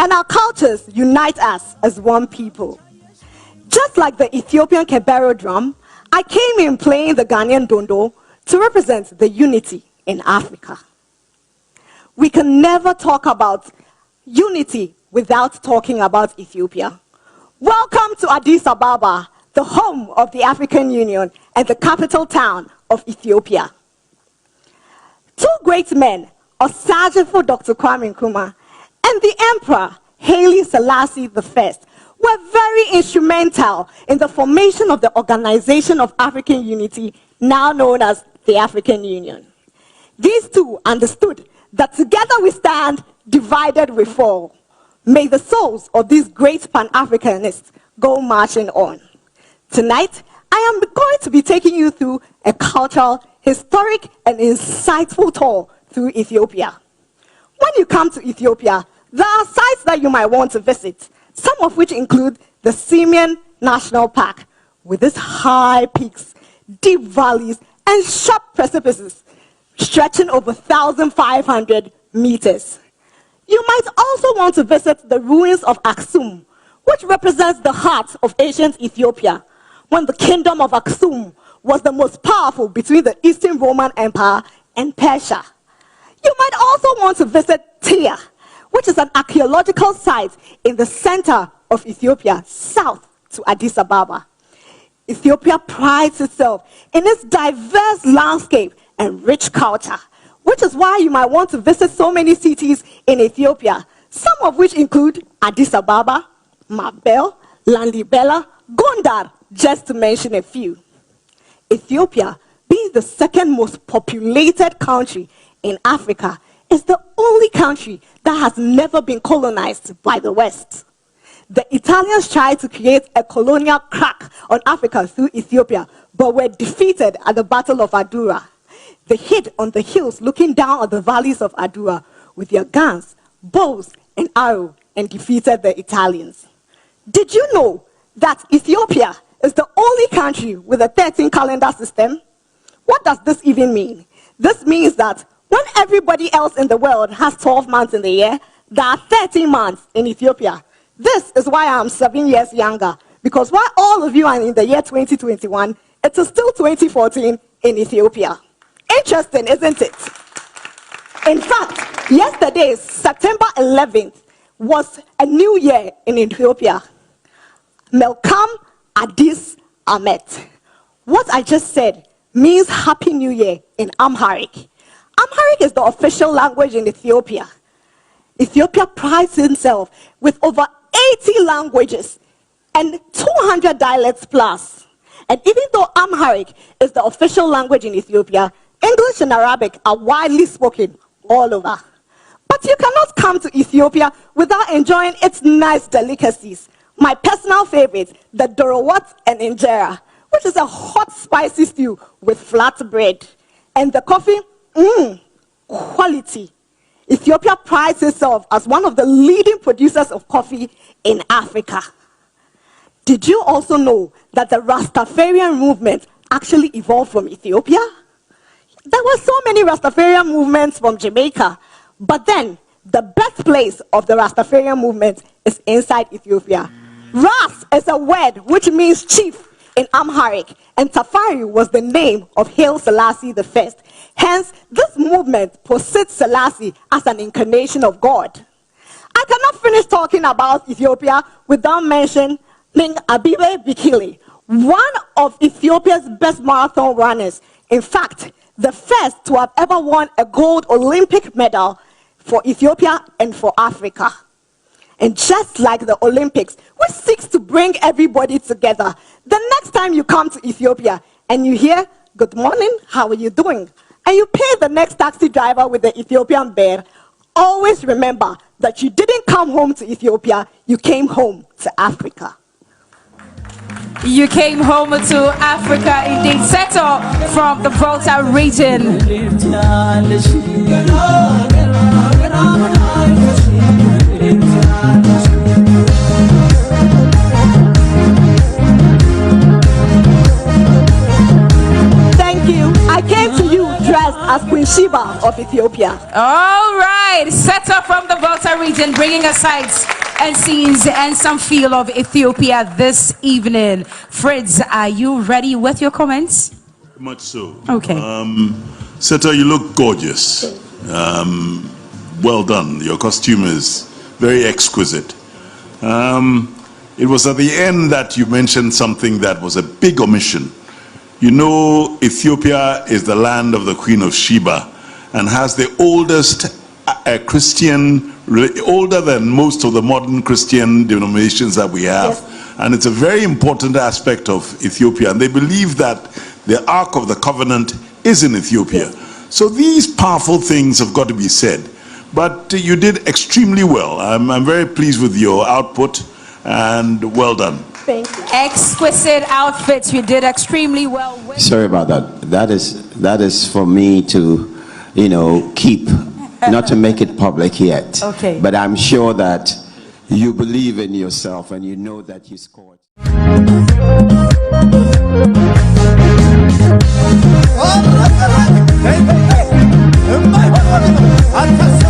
and our cultures unite us as one people. Just like the Ethiopian Kebero drum, I came in playing the Ghanaian dondo to represent the unity in Africa. We can never talk about unity without talking about Ethiopia. Welcome to Addis Ababa, the home of the African Union and the capital town of Ethiopia. Two great men, Osajefo Dr. Kwame Nkrumah and the Emperor Haile Selassie I, were very instrumental in the formation of the Organization of African Unity, now known as the African Union. These two understood that together we stand, divided we fall. May the souls of these great Pan-Africanists go marching on. Tonight, I am going to be taking you through a cultural, historic, and insightful tour through Ethiopia. When you come to Ethiopia, there are sites that you might want to visit, some of which include the Simien National Park, with its high peaks, deep valleys, and sharp precipices stretching over 1,500 meters. You might also want to visit the ruins of Aksum, which represents the heart of ancient Ethiopia, when the kingdom of Aksum was the most powerful between the Eastern Roman Empire and Persia. You might also want to visit Tia, which is an archaeological site in the center of Ethiopia, south to Addis Ababa. Ethiopia prides itself in its diverse landscape and rich culture, which is why you might want to visit so many cities in Ethiopia, some of which include Addis Ababa, Mabel, Lalibela, Gondar, just to mention a few. Ethiopia, being the second most populated country in Africa, is the only country that has never been colonized by the West. The Italians tried to create a colonial crack on Africa through Ethiopia, but were defeated at the Battle of Adura. They hid on the hills looking down on the valleys of Adura with their guns, bows, and arrows, and defeated the Italians. Did you know that Ethiopia is the only country with a 13 calendar system? What does this even mean? This means that when everybody else in the world has 12 months in the year, there are 13 months in Ethiopia. This is why I'm 7 years younger, because while all of you are in the year 2021, it is still 2014 in Ethiopia. Interesting, isn't it? In fact, yesterday, September 11th, was a new year in Ethiopia. Melkam Addis Amet. What I just said means Happy New Year in Amharic. Amharic is the official language in Ethiopia. Ethiopia prides itself with over 80 languages and 200 dialects plus. And even though Amharic is the official language in Ethiopia, English and Arabic are widely spoken all over. But you cannot come to Ethiopia without enjoying its nice delicacies. My personal favorite, the dorowat and injera, which is a hot spicy stew with flat bread. And the coffee, quality. Ethiopia prides itself as one of the leading producers of coffee in Africa. Did you also know that the Rastafarian movement actually evolved from Ethiopia? There were so many Rastafarian movements from Jamaica, but then the birthplace of the Rastafarian movement is inside Ethiopia. Ras is a word which means chief in Amharic, and Tafari was the name of Haile Selassie I. Hence, this movement posits Selassie as an incarnation of God. I cannot finish talking about Ethiopia without mentioning Abibe Bikili, one of Ethiopia's best marathon runners. In fact, the first to have ever won a gold Olympic medal for Ethiopia and for Africa. And just like the Olympics, which seeks to bring everybody together, the next time you come to Ethiopia and you hear, "Good morning, how are you doing?" and you pay the next taxi driver with the Ethiopian bear, always remember that you didn't come home to Ethiopia, you came home to Africa. You came home to Africa, indeed. Settle from the Volta region. Thank you. I came to you dressed as Queen Sheba of Ethiopia. All right. Settle from the Volta region, bringing us sights and scenes and some feel of Ethiopia this evening. Fritz, are you ready with your comments? Much so. Okay. Seta, you look gorgeous. Well done. Your costume is very exquisite. It was at the end that you mentioned something that was a big omission. You know, Ethiopia is the land of the Queen of Sheba and has the oldest Christian, older than most of the modern Christian denominations that we have. Yes. And it's a very important aspect of Ethiopia. And they believe that the Ark of the Covenant is in Ethiopia. Yes. So these powerful things have got to be said. But you did extremely well. I'm very pleased with your output, and well done. Thank you. Exquisite outfits. You did extremely well. Sorry about that. That is for me to, keep, not to make it public yet. Okay. But I'm sure that you believe in yourself and you know that you scored. Oh,